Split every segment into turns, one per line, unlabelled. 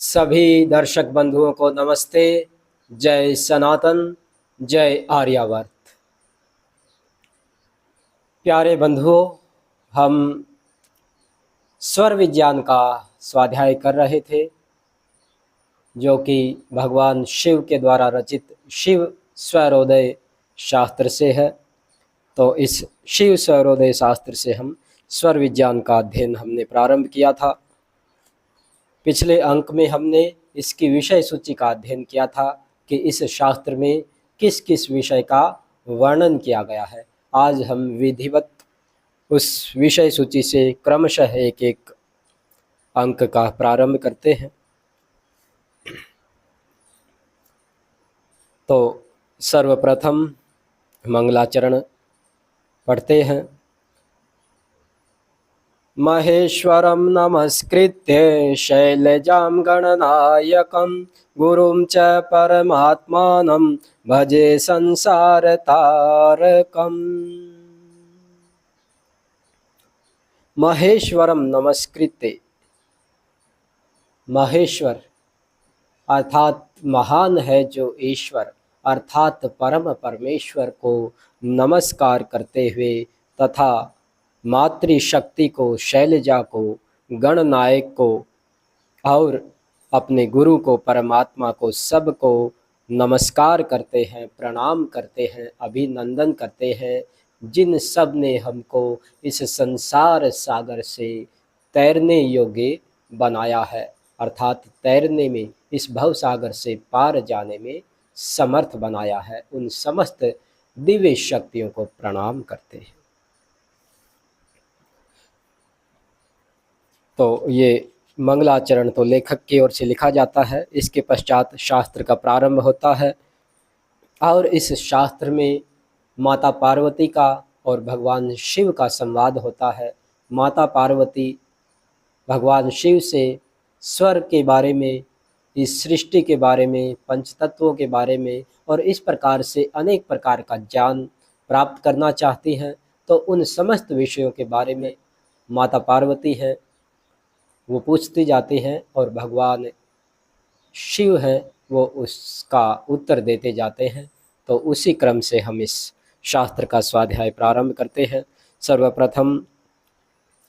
सभी दर्शक बंधुओं को नमस्ते। जय सनातन, जय आर्यावर्त। प्यारे बंधुओं, हम स्वर विज्ञान का स्वाध्याय कर रहे थे, जो कि भगवान शिव के द्वारा रचित शिव स्वरोदय शास्त्र से है। तो इस शिव स्वरोदय शास्त्र से हम स्वर विज्ञान का अध्ययन हमने प्रारंभ किया था। पिछले अंक में हमने इसकी विषय सूची का अध्ययन किया था कि इस शास्त्र में किस किस विषय का वर्णन किया गया है। आज हम विधिवत उस विषय सूची से क्रमशः एक एक अंक का प्रारंभ करते हैं। तो सर्वप्रथम मंगलाचरण पढ़ते हैं। महेश्वरं नमस्कृत्य शैलजां गणनायकं गुरुं च परमात्मानं भजे संसारतारकम्। महेश्वरम नमस्कृत्य, महेश्वर अर्थात महान है जो ईश्वर अर्थात परम परमेश्वर को नमस्कार करते हुए तथा मातृशक्ति को, शैलजा को, गणनायक को और अपने गुरु को, परमात्मा को, सबको नमस्कार करते हैं, प्रणाम करते हैं, अभिनंदन करते हैं, जिन सब ने हमको इस संसार सागर से तैरने योग्य बनाया है, अर्थात तैरने में, इस भव सागर से पार जाने में समर्थ बनाया है। उन समस्त दिव्य शक्तियों को प्रणाम करते हैं। तो ये मंगलाचरण तो लेखक की ओर से लिखा जाता है। इसके पश्चात शास्त्र का प्रारंभ होता है और इस शास्त्र में माता पार्वती का और भगवान शिव का संवाद होता है। माता पार्वती भगवान शिव से स्वर के बारे में, इस सृष्टि के बारे में, पंचतत्वों के बारे में और इस प्रकार से अनेक प्रकार का ज्ञान प्राप्त करना चाहती हैं। तो उन समस्त विषयों के बारे में माता पार्वती हैं, वो पूछती जाती हैं और भगवान शिव हैं, वो उसका उत्तर देते जाते हैं। तो उसी क्रम से हम इस शास्त्र का स्वाध्याय प्रारंभ करते हैं। सर्वप्रथम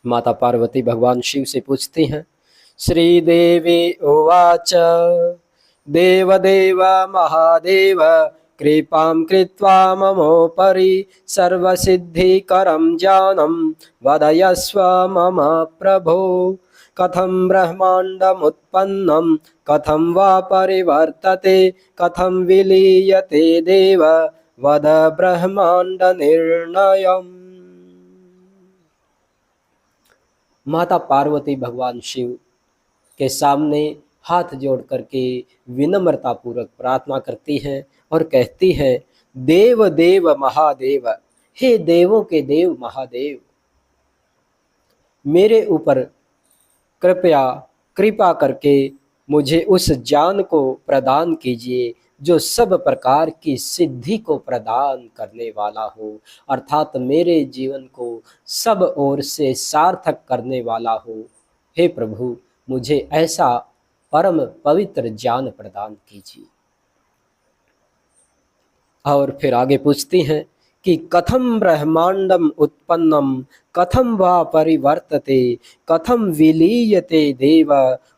माता पार्वती भगवान शिव से पूछती हैं। श्रीदेवी उवाच देवदेव महादेव कृपां कृत्वा ममोपरि सर्वसिद्धिकरं ज्ञानं वदयस्व मम प्रभो। कथं ब्रह्माण्डमुत्पन्नं कथं वा परिवर्तते कथं विलीयते देव वद ब्रह्माण्ड निर्णयम्। माता पार्वती भगवान शिव के सामने हाथ जोड़ करके विनम्रता पूर्वक प्रार्थना करती हैं और कहती हैं, देव देव महादेव, हे देवों के देव महादेव, मेरे ऊपर कृपा करके मुझे उस ज्ञान को प्रदान कीजिए जो सब प्रकार की सिद्धि को प्रदान करने वाला हो, अर्थात मेरे जीवन को सब ओर से सार्थक करने वाला हो। हे प्रभु, मुझे ऐसा परम पवित्र ज्ञान प्रदान कीजिए। और फिर आगे पूछती हैं कि कथम ब्रह्मांडम उत्पन्नम कथम वा परिवर्तते कथम विलीयते देव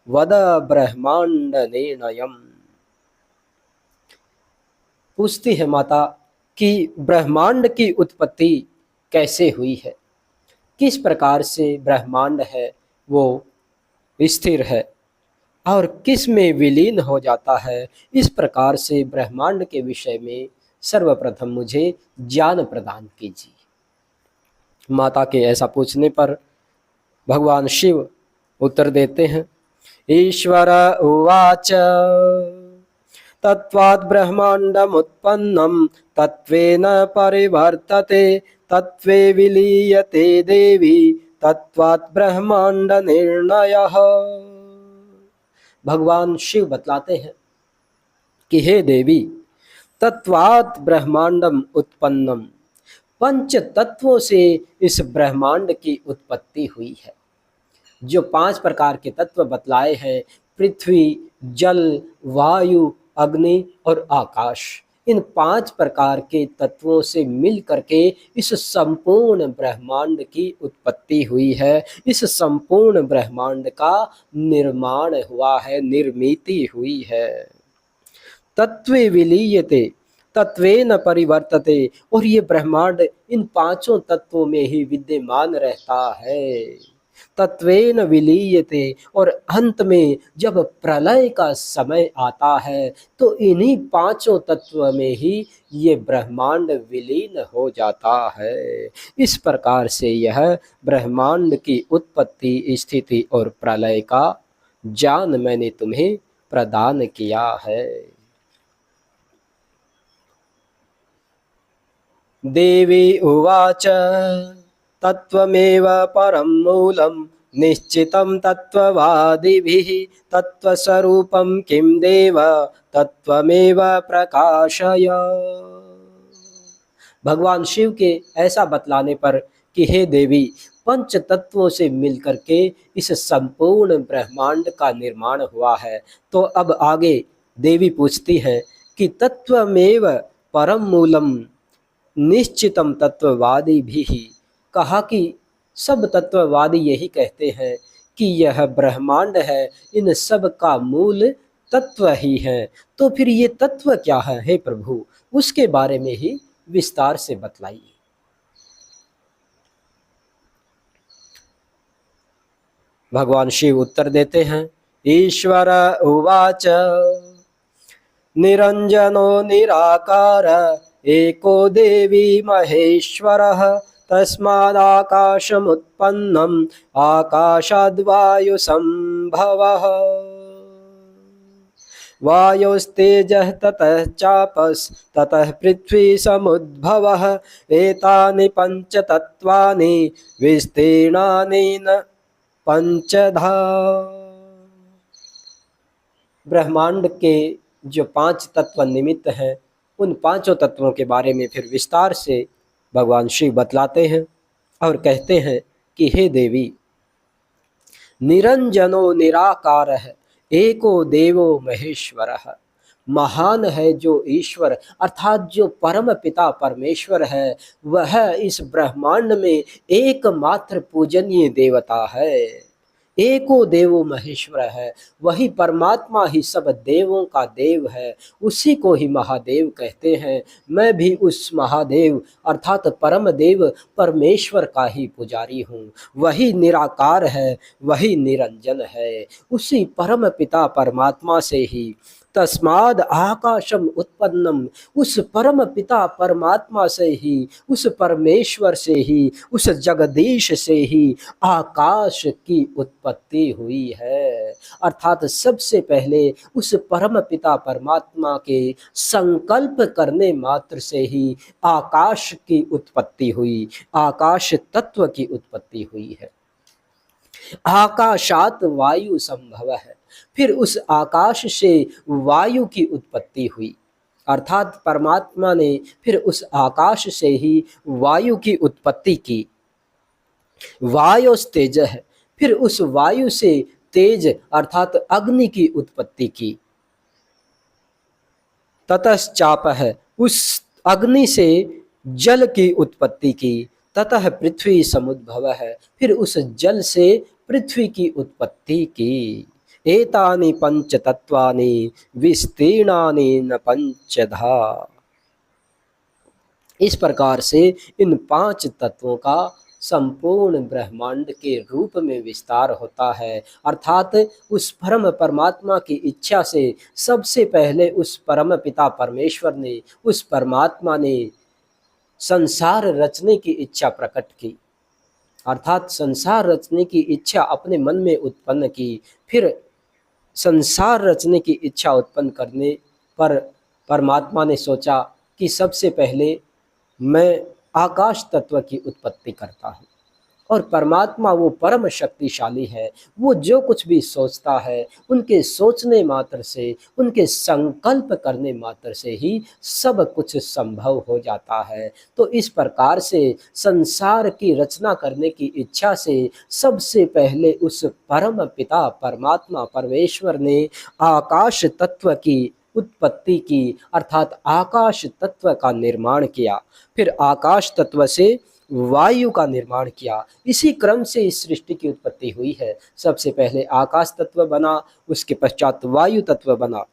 वद ब्रह्मांड निर्णयम्। पूछती है माता कि ब्रह्मांड की उत्पत्ति कैसे हुई है, किस प्रकार से ब्रह्मांड है वो स्थिर है और किस में विलीन हो जाता है। इस प्रकार से ब्रह्मांड के विषय में सर्वप्रथम मुझे ज्ञान प्रदान कीजिए। माता के ऐसा पूछने पर भगवान शिव उत्तर देते हैं। ईश्वर उवाच तत्वात् ब्रह्माण्डमुत्पन्नं तत्त्वेन परिवर्तते तत्त्वे विलीयते देवी तत्त्वात् ब्रह्माण्ड निर्णयः। भगवान शिव बतलाते हैं कि हे देवी, तत्वात् ब्रह्मांडम उत्पन्नम, पंच तत्वों से इस ब्रह्मांड की उत्पत्ति हुई है। जो 5 प्रकार के तत्व बतलाए हैं, पृथ्वी, जल, वायु, अग्नि और आकाश, इन 5 प्रकार के तत्वों से मिल करके इस संपूर्ण ब्रह्मांड की उत्पत्ति हुई है। इस संपूर्ण ब्रह्मांड का निर्माण हुआ है, निर्मिति हुई है। तत्वे विलीयते तत्वेन परिवर्तते, और ये ब्रह्मांड इन 5 तत्वों में ही विद्यमान रहता है। तत्वेन विलीयते, और अंत में जब प्रलय का समय आता है तो इन्हीं 5 तत्व में ही ये ब्रह्मांड विलीन हो जाता है। इस प्रकार से यह ब्रह्मांड की उत्पत्ति, स्थिति और प्रलय का ज्ञान मैंने तुम्हें प्रदान किया है। देवी उवाच तत्त्वमेव परं मूलं निश्चितं तत्त्ववादिभिः, तत्त्वस्वरूपं किं देव तत्त्वमेव प्रकाशय। भगवान शिव के ऐसा बतलाने पर कि हे देवी, 5 तत्वों से मिलकर के इस संपूर्ण ब्रह्मांड का निर्माण हुआ है। तो अब आगे देवी पूछती है कि तत्त्वमेव परम मूलम निश्चितम तत्ववादी भी ही, कहा कि सब तत्ववादी यही कहते हैं कि यह ब्रह्मांड है, इन सब का मूल तत्व ही है। तो फिर ये तत्व क्या है हे प्रभु, उसके बारे में ही विस्तार से बतलाइए। भगवान शिव उत्तर देते हैं, ईश्वर उवाच निरंजनो निराकार एको देवी महेश्वरः, तस्मादाकाशमुत्पन्नम् आकाशाद्वायुसंभवः, वायोस्तेजः ततः चापस्ततः पृथ्वी समुद्भवः, एतानि पञ्चतत्त्वानि विस्तीर्णानि न पंचधा। ब्रह्मांड के जो 5 तत्व निमित्त हैं, उन 5 तत्वों के बारे में फिर विस्तार से भगवान शिव बतलाते हैं और कहते हैं कि हे देवी, निरंजनो निराकारः एको देवो महेश्वरः, महान है जो ईश्वर अर्थात जो परम पिता परमेश्वर है, वह इस ब्रह्मांड में एकमात्र पूजनीय देवता है। एको देवो महेश्वर है, वही परमात्मा ही सब देवों का देव है, उसी को ही महादेव कहते हैं। मैं भी उस महादेव अर्थात परम देव परमेश्वर का ही पुजारी हूँ। वही निराकार है, वही निरंजन है, उसी परम पिता परमात्मा से ही तस्माद आकाशम उत्पन्नम, उस परम पिता परमात्मा से ही, उस परमेश्वर से ही, उस जगदीश से ही आकाश की उत्पत्ति हुई है। अर्थात सबसे पहले उस परम पिता परमात्मा के संकल्प करने मात्र से ही आकाश की उत्पत्ति हुई, आकाश तत्व की उत्पत्ति हुई है। आकाशात वायु संभव है, फिर उस आकाश से वायु की उत्पत्ति हुई, अर्थात परमात्मा ने फिर उस आकाश से ही वायु की उत्पत्ति की। वायोस्तेज है, फिर उस वायु से तेज अर्थात अग्नि की उत्पत्ति की। ततश्चाप है, उस अग्नि से जल की उत्पत्ति की। ततः पृथ्वी समुद्भव है, फिर उस जल से पृथ्वी की उत्पत्ति की। एतानि पंच तत्वानि विस्तीर्णानि न पंचधा। इस प्रकार से इन 5 तत्वों का संपूर्ण ब्रह्मांड के रूप में विस्तार होता है। अर्थात उस परम परमात्मा की इच्छा से सबसे पहले उस परम पिता परमेश्वर ने, उस परमात्मा ने संसार रचने की इच्छा प्रकट की, अर्थात संसार रचने की इच्छा अपने मन में उत्पन्न की। फिर संसार रचने की इच्छा उत्पन्न करने पर परमात्मा ने सोचा कि सबसे पहले मैं आकाश तत्व की उत्पत्ति करता हूँ, और परमात्मा वो परम शक्तिशाली है। वो जो कुछ भी सोचता है, उनके सोचने मात्र से, उनके संकल्प करने मात्र से ही सब कुछ संभव हो जाता है। तो इस प्रकार से संसार की रचना करने की इच्छा से सबसे पहले उस परम पिता परमात्मा परमेश्वर ने आकाश तत्व की उत्पत्ति की, अर्थात आकाश तत्व का निर्माण किया। फिर आकाश तत्व से वायु का निर्माण किया। इसी क्रम से इस सृष्टि की उत्पत्ति हुई है। सबसे पहले आकाश तत्व बना, उसके पश्चात वायु तत्व बना,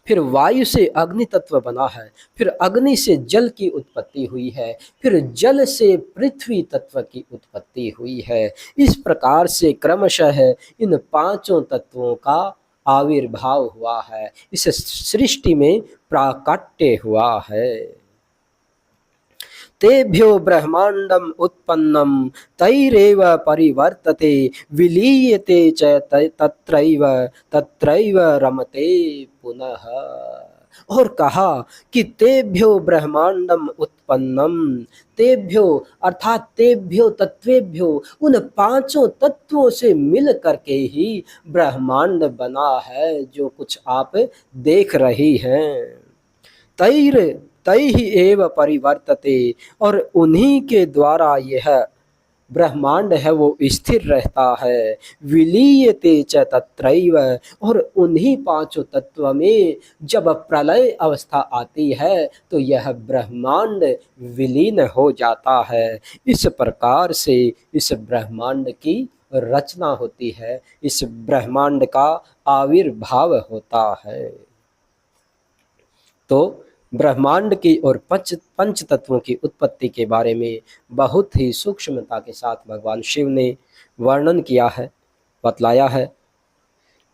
फिर वायु से अग्नि तत्व बना है, फिर अग्नि से जल की उत्पत्ति हुई है, फिर जल से पृथ्वी तत्व की उत्पत्ति हुई है। इस प्रकार से क्रमशः इन पांचों तत्वों का आविर्भाव हुआ है, इस सृष्टि में प्राकट्य हुआ है। तेभ्यो ब्रह्मांडम उत्पन्नम तैरेव परिवर्तते विलीयते च तत्रैव तत्रैव रमते पुनः। और कहा कि तेभ्यो ब्रह्मांडम उत्पन्नम, तेभ्यो अर्थात तेभ्यो तत्वेभ्यो, उन पांचों तत्वों से मिल करके ही ब्रह्मांड बना है जो कुछ आप देख रही हैं। तैर तैहि एव परिवर्तते, और उन्हीं के द्वारा यह ब्रह्मांड है वो स्थिर रहता है। विलीयते च तत्रैव, और उन्हीं पांचों तत्व में जब प्रलय अवस्था आती है तो यह ब्रह्मांड विलीन हो जाता है। इस प्रकार से इस ब्रह्मांड की रचना होती है, इस ब्रह्मांड का आविर्भाव होता है। तो ब्रह्मांड की और पंच तत्वों की उत्पत्ति के बारे में बहुत ही सूक्ष्मता के साथ भगवान शिव ने वर्णन किया है, बतलाया है।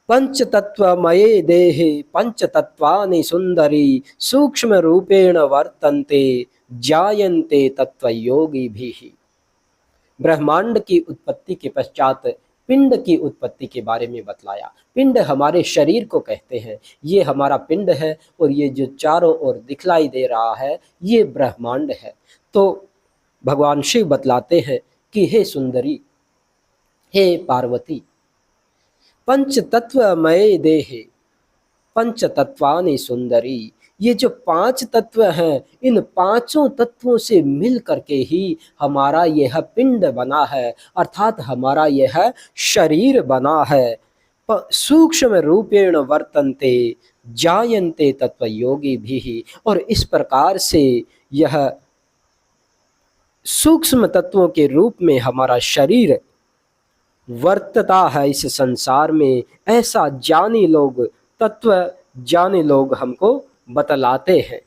पंच तत्वमये देहे पंच तत्वानि सुंदरी सूक्ष्म रूपेण वर्तन्ते जायन्ते तत्वयोगी भी। ब्रह्मांड की उत्पत्ति के पश्चात पिंड की उत्पत्ति के बारे में बतलाया। पिंड हमारे शरीर को कहते हैं, ये हमारा पिंड है, और ये जो चारों ओर दिखलाई दे रहा है ये ब्रह्मांड है। तो भगवान शिव बतलाते हैं कि हे सुंदरी, हे पार्वती, पंच तत्वमय देहे पंच तत्वानि सुंदरी, ये जो पांच तत्व हैं, इन पांचों तत्वों से मिल करके ही हमारा यह पिंड बना है, अर्थात हमारा यह शरीर बना है। सूक्ष्म रूपेण वर्तन्ते जायन्ते तत्वयोगी भी, और इस प्रकार से यह सूक्ष्म तत्वों के रूप में हमारा शरीर वर्तता है इस संसार में। ऐसा ज्ञानी लोग, तत्व ज्ञानी लोग हमको बतलाते हैं।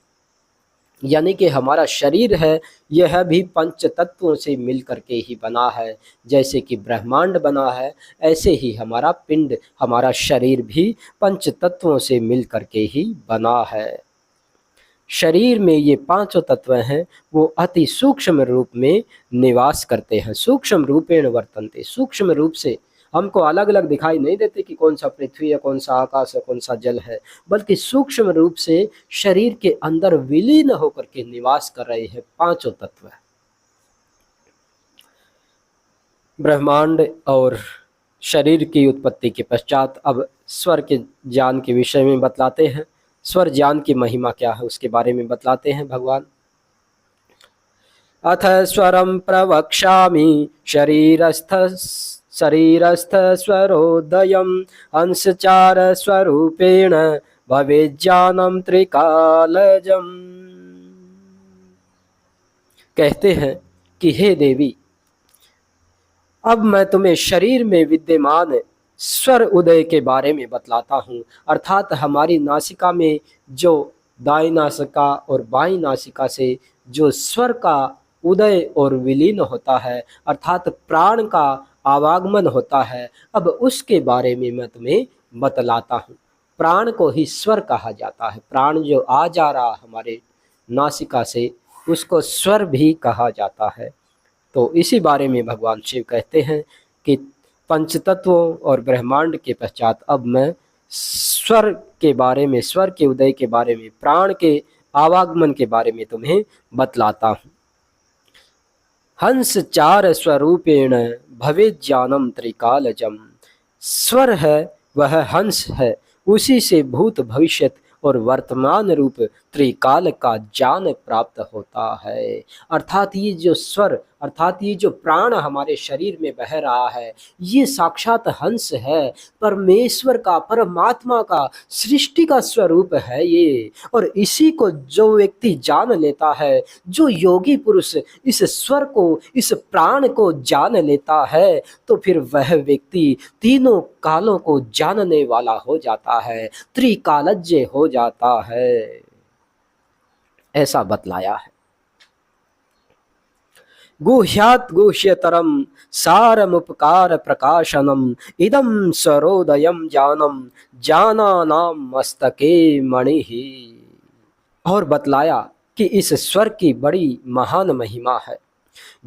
यानी कि हमारा शरीर है यह भी पंच तत्वों से मिल करके ही बना है। जैसे कि ब्रह्मांड बना है, ऐसे ही हमारा पिंड, हमारा शरीर भी पंच तत्वों से मिल करके ही बना है। शरीर में ये पांचों तत्व हैं वो अति सूक्ष्म रूप में निवास करते हैं। सूक्ष्म रूपेण वर्तन्ते, सूक्ष्म रूप से हमको अलग अलग दिखाई नहीं देते कि कौन सा पृथ्वी है, कौन सा आकाश है, कौन सा जल है, बल्कि सूक्ष्म रूप से शरीर के अंदर विलीन होकर के निवास कर रहे हैं पांचों तत्व। ब्रह्मांड और शरीर की उत्पत्ति के पश्चात अब स्वर के ज्ञान के विषय में बतलाते हैं। स्वर ज्ञान की महिमा क्या है उसके बारे में बतलाते हैं भगवान। अथ स्वरम प्रवक्ष्यामि शरीरस्थ स्वरोदयम् अंशचार स्वरूपेण भवेज्ञानम त्रिकालजम्। कहते हैं कि हे देवी, अब मैं तुम्हें शरीर में विद्यमान स्वर उदय के बारे में बतलाता हूँ। अर्थात हमारी नासिका में जो दाई नासिका और बाई नासिका से जो स्वर का उदय और विलीन होता है, अर्थात प्राण का आवागमन होता है, अब उसके बारे में मैं तुम्हें बतलाता हूँ। प्राण को ही स्वर कहा जाता है। प्राण जो आ जा रहा हमारे नासिका से उसको स्वर भी कहा जाता है। तो इसी बारे में भगवान शिव कहते हैं कि पंचतत्वों और ब्रह्मांड के पश्चात अब मैं स्वर के बारे में, स्वर के उदय के बारे में, प्राण के आवागमन के बारे में तुम्हें बतलाता हूँ। हंस चार स्वरूपेण भवेत् ज्ञानम त्रिकालजम। स्वर है वह हंस है, उसी से भूत भविष्यत और वर्तमान रूप त्रिकाल का ज्ञान प्राप्त होता है। अर्थात ये जो स्वर, अर्थात ये जो प्राण हमारे शरीर में बह रहा है, ये साक्षात हंस है, परमेश्वर का, परमात्मा का, सृष्टि का स्वरूप है ये। और इसी को जो व्यक्ति जान लेता है, जो योगी पुरुष इस स्वर को, इस प्राण को जान लेता है, तो फिर वह व्यक्ति तीनों कालों को जानने वाला हो जाता है, त्रिकालज्ञ हो जाता है, ऐसा बतलाया है। गुह्यात् गुह्यतरम सारमुपकार प्रकाशनम इदं सरोदयम ज्ञानम ज्ञानानाम मस्तके मणिः। और बतलाया कि इस स्वर की बड़ी महान महिमा है।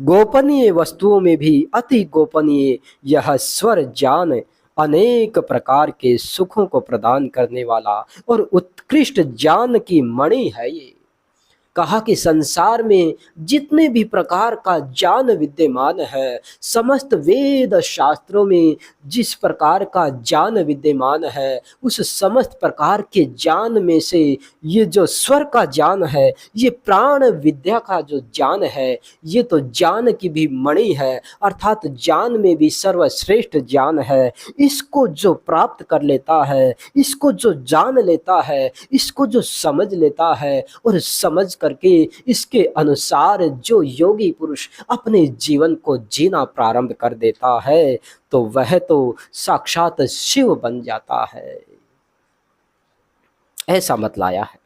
गोपनीय वस्तुओं में भी अति गोपनीय यह स्वर ज्ञान अनेक प्रकार के सुखों को प्रदान करने वाला और उत्कृष्ट ज्ञान की मणि है ये। कहा कि संसार में जितने भी प्रकार का ज्ञान विद्यमान है, समस्त वेद शास्त्रों में जिस प्रकार का ज्ञान विद्यमान है, उस समस्त प्रकार के ज्ञान में से ये जो स्वर का ज्ञान है, ये प्राण विद्या का जो ज्ञान है, ये तो ज्ञान की भी मणि है, अर्थात ज्ञान में भी सर्वश्रेष्ठ ज्ञान है। इसको जो प्राप्त कर लेता है, इसको जो जान लेता है, इसको जो समझ लेता है और समझ करके इसके अनुसार जो योगी पुरुष अपने जीवन को जीना प्रारंभ कर देता है, तो वह तो साक्षात शिव बन जाता है, ऐसा बतलाया है।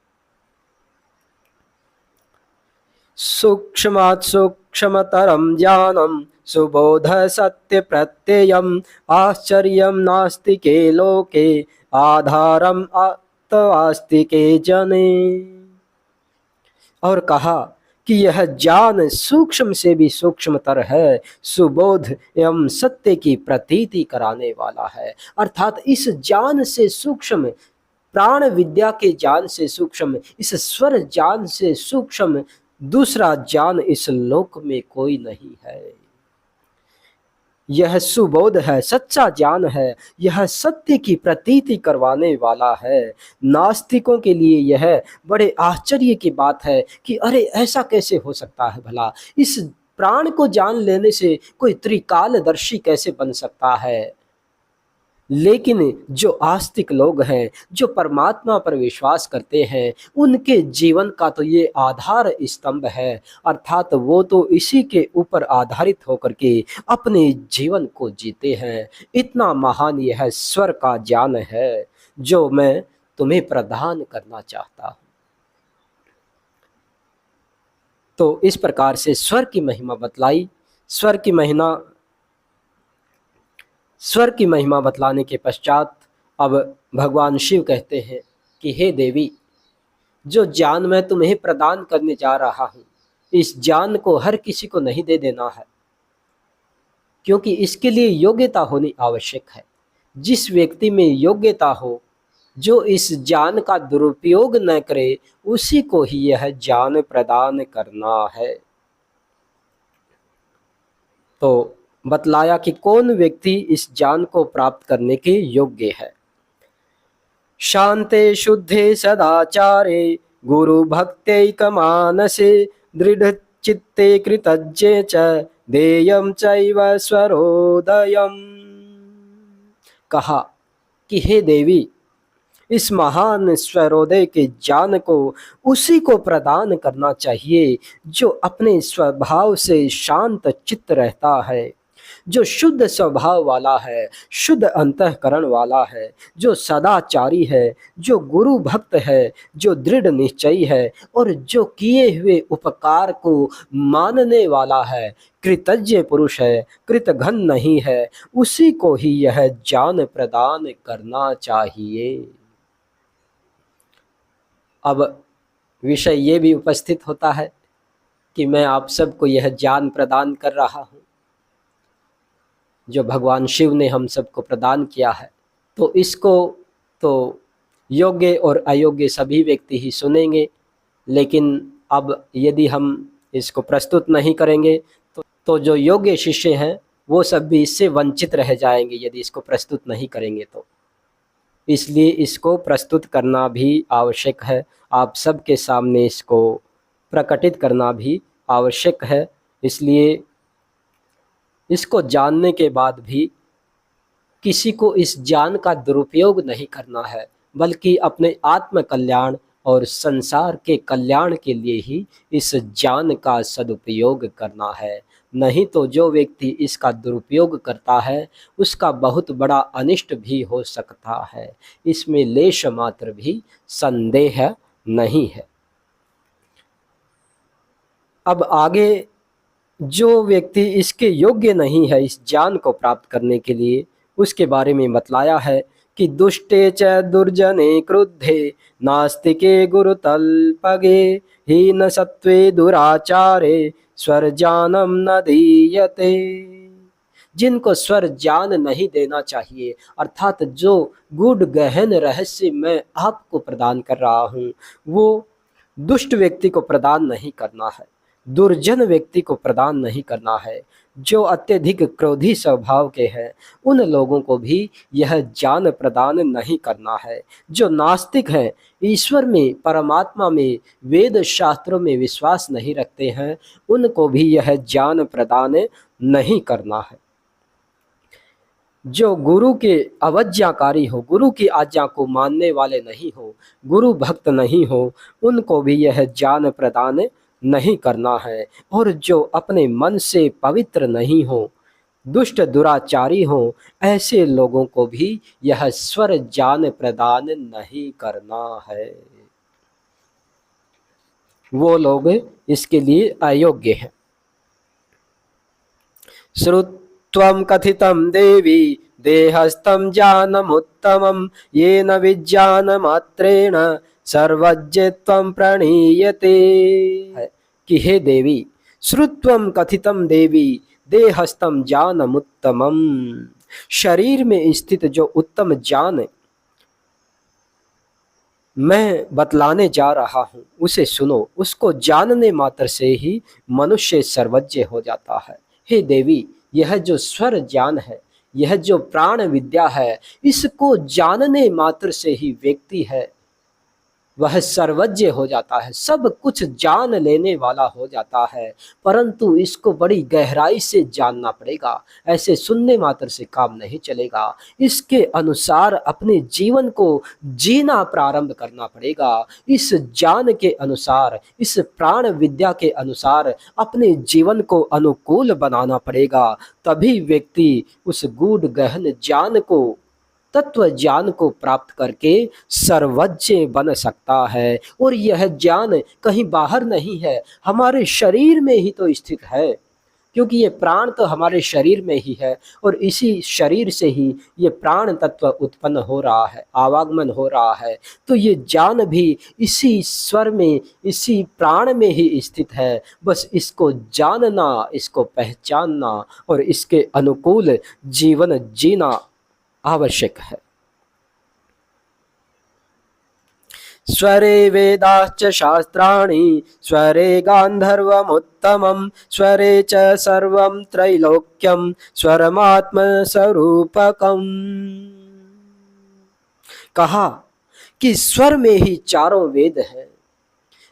सूक्ष्मात् सूक्ष्मतरं ज्ञानं सुबोध सत्य प्रत्ययम् आश्चर्यं नास्तिके लोके आधारम आस्तिके जने। और कहा कि यह ज्ञान सूक्ष्म से भी सूक्ष्मतर है, सुबोध एवं सत्य की प्रतीति कराने वाला है। अर्थात इस ज्ञान से सूक्ष्म, प्राण विद्या के ज्ञान से सूक्ष्म, इस स्वर ज्ञान से सूक्ष्म दूसरा ज्ञान इस लोक में कोई नहीं है। यह सुबोध है, सच्चा ज्ञान है, यह सत्य की प्रतीति करवाने वाला है। नास्तिकों के लिए यह बड़े आश्चर्य की बात है कि अरे ऐसा कैसे हो सकता है भला, इस प्राण को जान लेने से कोई त्रिकालदर्शी कैसे बन सकता है। लेकिन जो आस्तिक लोग हैं, जो परमात्मा पर विश्वास करते हैं, उनके जीवन का तो ये आधार स्तंभ है, अर्थात वो तो इसी के ऊपर आधारित होकर के अपने जीवन को जीते हैं। इतना महान यह स्वर का ज्ञान है जो मैं तुम्हें प्रदान करना चाहता हूँ। तो इस प्रकार से स्वर की महिमा बतलाई। स्वर की महिमा बतलाने के पश्चात अब भगवान शिव कहते हैं कि हे देवी, जो ज्ञान मैं तुम्हें प्रदान करने जा रहा हूँ, इस ज्ञान को हर किसी को नहीं दे देना है, क्योंकि इसके लिए योग्यता होनी आवश्यक है। जिस व्यक्ति में योग्यता हो, जो इस ज्ञान का दुरुपयोग न करे, उसी को ही यह ज्ञान प्रदान करना है। तो बतलाया कि कौन व्यक्ति इस ज्ञान को प्राप्त करने के योग्य है। शांते शुद्धे सदाचारे गुरु भक्त्यैक मानसे दृढ़ चित्ते कृतज्ञे च देयं चैव स्वरोदयम्। कहा कि हे देवी, इस महान स्वरोदय के ज्ञान को उसी को प्रदान करना चाहिए जो अपने स्वभाव से शांत चित्त रहता है, जो शुद्ध स्वभाव वाला है, शुद्ध अंतःकरण वाला है, जो सदाचारी है, जो गुरु भक्त है, जो दृढ़ निश्चयी है और जो किए हुए उपकार को मानने वाला है, कृतज्ञ पुरुष है, कृतघ्न नहीं है, उसी को ही यह ज्ञान प्रदान करना चाहिए। अब विषय ये भी उपस्थित होता है कि मैं आप सबको यह ज्ञान प्रदान कर रहा हूँ जो भगवान शिव ने हम सबको प्रदान किया है, तो इसको तो योग्य और अयोग्य सभी व्यक्ति ही सुनेंगे। लेकिन अब यदि हम इसको प्रस्तुत नहीं करेंगे तो जो योग्य शिष्य हैं वो सब भी इससे वंचित रह जाएंगे यदि इसको प्रस्तुत नहीं करेंगे तो। इसलिए इसको प्रस्तुत करना भी आवश्यक है, आप सबके सामने इसको प्रकटित करना भी आवश्यक है। इसलिए इसको जानने के बाद भी किसी को इस ज्ञान का दुरुपयोग नहीं करना है, बल्कि अपने आत्म कल्याण और संसार के कल्याण के लिए ही इस ज्ञान का सदुपयोग करना है। नहीं तो जो व्यक्ति इसका दुरुपयोग करता है उसका बहुत बड़ा अनिष्ट भी हो सकता है, इसमें लेश मात्र भी संदेह नहीं है। अब आगे जो व्यक्ति इसके योग्य नहीं है इस ज्ञान को प्राप्त करने के लिए, उसके बारे में बतलाया है कि दुष्टे च दुर्जने क्रुद्धे नास्तिके गुरुतल्पगे हीन सत्वे दुराचारे स्वर ज्ञानम न दीयते। जिनको स्वर ज्ञान नहीं देना चाहिए, अर्थात जो गूढ़ गहन रहस्य मैं आपको प्रदान कर रहा हूँ वो दुष्ट व्यक्ति को प्रदान नहीं करना है, दुर्जन व्यक्ति को प्रदान नहीं करना है। जो अत्यधिक क्रोधी स्वभाव के हैं उन लोगों को भी यह ज्ञान प्रदान नहीं करना है। जो नास्तिक हैं, ईश्वर में, परमात्मा में, वेद शास्त्रों में विश्वास नहीं रखते हैं, उनको भी यह ज्ञान प्रदान नहीं करना है। जो गुरु के अवज्ञाकारी हो, गुरु की आज्ञा को मानने वाले नहीं हो, गुरु भक्त नहीं हो, उनको भी यह ज्ञान प्रदान नहीं करना है। और जो अपने मन से पवित्र नहीं हो, दुष्ट दुराचारी हो, ऐसे लोगों को भी यह स्वर ज्ञान प्रदान नहीं करना है। वो लोग इसके लिए अयोग्य हैं। श्रुत्वं कथितं देवी देहस्थं ज्ञानमुत्तमं येन विज्ञानमात्रेण सर्वज्ञत्वं प्रणीयते। कि हे देवी, श्रुत्वं कथितं देवी देहस्थं ज्ञानमुत्तमं, शरीर में स्थित जो उत्तम ज्ञान मैं बतलाने जा रहा हूँ उसे सुनो। उसको जानने मात्र से ही मनुष्य सर्वज्ञ हो जाता है। हे देवी, यह जो स्वर ज्ञान है, यह जो प्राण विद्या है, इसको जानने मात्र से ही व्यक्ति है वह सर्वज्ञ हो जाता है, सब कुछ जान लेने वाला हो जाता है। परंतु इसको बड़ी गहराई से जानना पड़ेगा, ऐसे सुनने मात्र से काम नहीं चलेगा। इसके अनुसार अपने जीवन को जीना प्रारंभ करना पड़ेगा। इस ज्ञान के अनुसार, इस प्राण विद्या के अनुसार अपने जीवन को अनुकूल बनाना पड़ेगा। तभी व्यक्ति उस गूढ़ गहन ज्ञान को, तत्व ज्ञान को प्राप्त करके सर्वज्ञ बन सकता है। और यह ज्ञान कहीं बाहर नहीं है, हमारे शरीर में ही तो स्थित है, क्योंकि ये प्राण तो हमारे शरीर में ही है और इसी शरीर से ही ये प्राण तत्व उत्पन्न हो रहा है, आवागमन हो रहा है। तो ये ज्ञान भी इसी स्वर में, इसी प्राण में ही स्थित है। बस इसको जानना, इसको पहचानना और इसके अनुकूल जीवन जीना आवश्यक है। स्वरे वेदाश्च शास्त्राणि स्वरे गांधर्वमुत्तमं स्वरे च सर्वं त्रैलोक्यं स्वरमात्मस्वरूपकम्। कहा कि स्वर में ही चारों वेद हैं।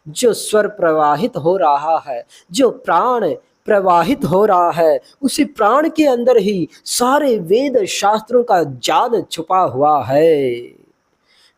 जो स्वर प्रवाहित हो रहा है, जो प्राण प्रवाहित हो रहा है, उसी प्राण के अंदर ही सारे वेद शास्त्रों का ज्ञान छुपा हुआ है।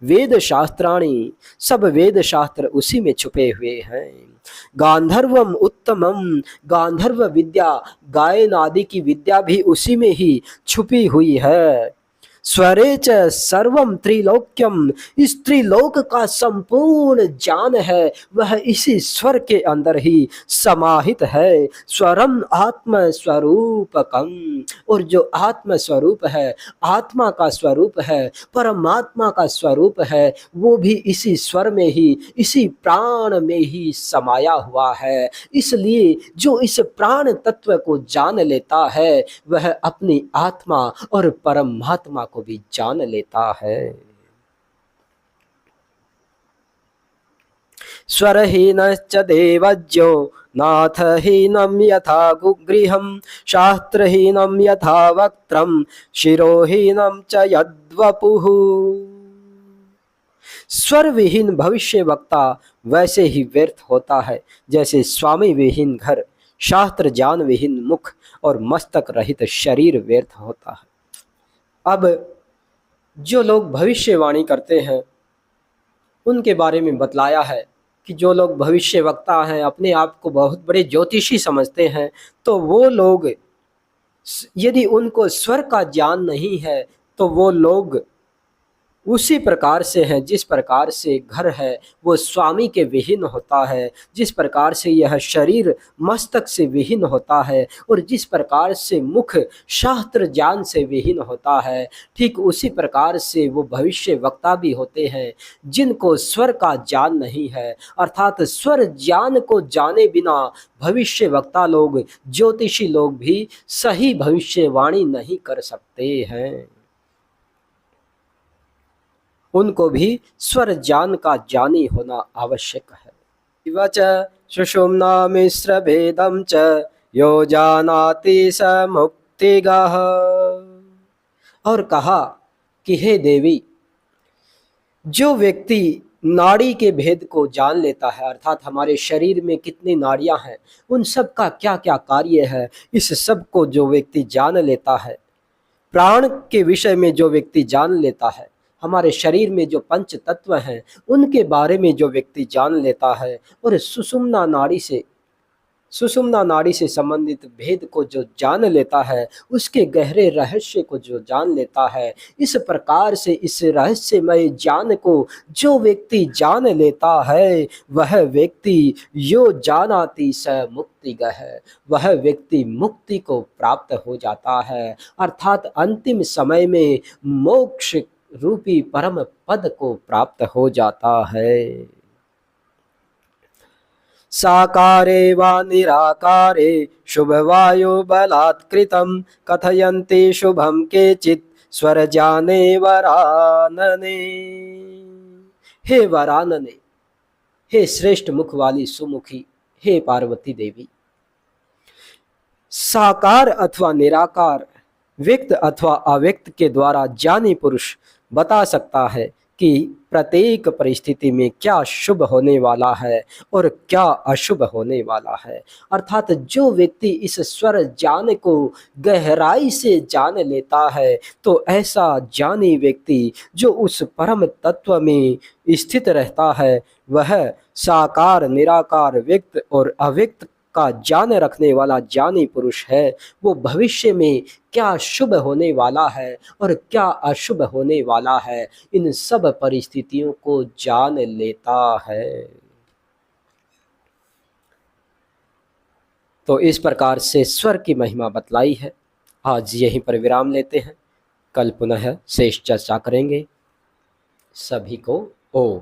वेद शास्त्राणि, सब वेद शास्त्र उसी में छुपे हुए हैं। गांधर्वम उत्तमम, गांधर्व विद्या, गायन आदि की विद्या भी उसी में ही छुपी हुई है। स्वरे च सर्वम त्रिलोक्यम, इस त्रिलोक का संपूर्ण ज्ञान है वह इसी स्वर के अंदर ही समाहित है। स्वरम आत्म स्वरूपकम, और जो आत्म स्वरूप है, आत्मा का स्वरूप है, परमात्मा का स्वरूप है, वो भी इसी स्वर में ही, इसी प्राण में ही समाया हुआ है। इसलिए जो इस प्राण तत्व को जान लेता है वह अपनी आत्मा और परमात्मा को भी जान लेता है। स्वरहीनश्च देवज्ञो नाथहीनं यथा गृहं शास्त्रहीनं यथा वक्त्रं शिरोहीनं च यद्वपुः। स्वर विहीन भविष्य वक्ता वैसे ही व्यर्थ होता है जैसे स्वामी विहीन घर, शास्त्र ज्ञान विहीन मुख और मस्तक रहित शरीर व्यर्थ होता है। अब जो लोग भविष्यवाणी करते हैं उनके बारे में बतलाया है कि जो लोग भविष्य वक्ता हैं, अपने आप को बहुत बड़े ज्योतिषी समझते हैं, तो वो लोग यदि उनको स्वर का ज्ञान नहीं है तो वो लोग उसी प्रकार से हैं जिस प्रकार से घर है वो स्वामी के विहीन होता है, जिस प्रकार से यह शरीर मस्तक से विहीन होता है और जिस प्रकार से मुख शास्त्र ज्ञान से विहीन होता है, ठीक उसी प्रकार से वो भविष्य वक्ता भी होते हैं जिनको स्वर का ज्ञान नहीं है। अर्थात स्वर ज्ञान को जाने बिना भविष्य वक्ता लोग, ज्योतिषी लोग भी सही भविष्यवाणी नहीं कर सकते हैं। उनको भी स्वर ज्ञान का ज्ञानी होना आवश्यक है। इवच सुषुम्ना मिश्र भेदम च यो जानाति स मुक्तिगः। और कहा कि हे देवी, जो व्यक्ति नाड़ी के भेद को जान लेता है, अर्थात हमारे शरीर में कितनी नाड़ियां हैं, उन सब का क्या क्या कार्य है, इस सब को जो व्यक्ति जान लेता है, प्राण के विषय में जो व्यक्ति जान लेता है, हमारे शरीर में जो पंच तत्व हैं उनके बारे में जो व्यक्ति जान लेता है और सुषुम्ना नाड़ी से संबंधित भेद को जो जान लेता है, उसके गहरे रहस्य को जो जान लेता है, इस प्रकार से इस रहस्यमय ज्ञान को जो व्यक्ति जान लेता है वह व्यक्ति यो जानाति स मुक्तिगः, वह व्यक्ति मुक्ति को प्राप्त हो जाता है। अर्थात अंतिम समय में मोक्ष रूपी परम पद को प्राप्त हो जाता है। साकारे वा निराकारे शुभवायु बलात्कृतं कथयन्ति शुभं केचित् स्वरजाने वरानने। हे वरानने, हे श्रेष्ठ मुख वाली सुमुखी, हे पार्वती देवी, साकार अथवा निराकार, व्यक्त अथवा अव्यक्त के द्वारा ज्ञानी पुरुष बता सकता है कि प्रत्येक परिस्थिति में क्या शुभ होने वाला है और क्या अशुभ होने वाला है। अर्थात जो व्यक्ति इस स्वर ज्ञान को गहराई से जान लेता है तो ऐसा ज्ञानी व्यक्ति जो उस परम तत्व में स्थित रहता है वह साकार, निराकार, व्यक्त और अव्यक्त का ज्ञान रखने वाला ज्ञानी पुरुष है। वो भविष्य में क्या शुभ होने वाला है और क्या अशुभ होने वाला है, इन सब परिस्थितियों को जान लेता है। तो इस प्रकार से स्वर की महिमा बतलाई है। आज यहीं पर विराम लेते हैं, कल पुनः शेष चर्चा करेंगे। सभी को ओम।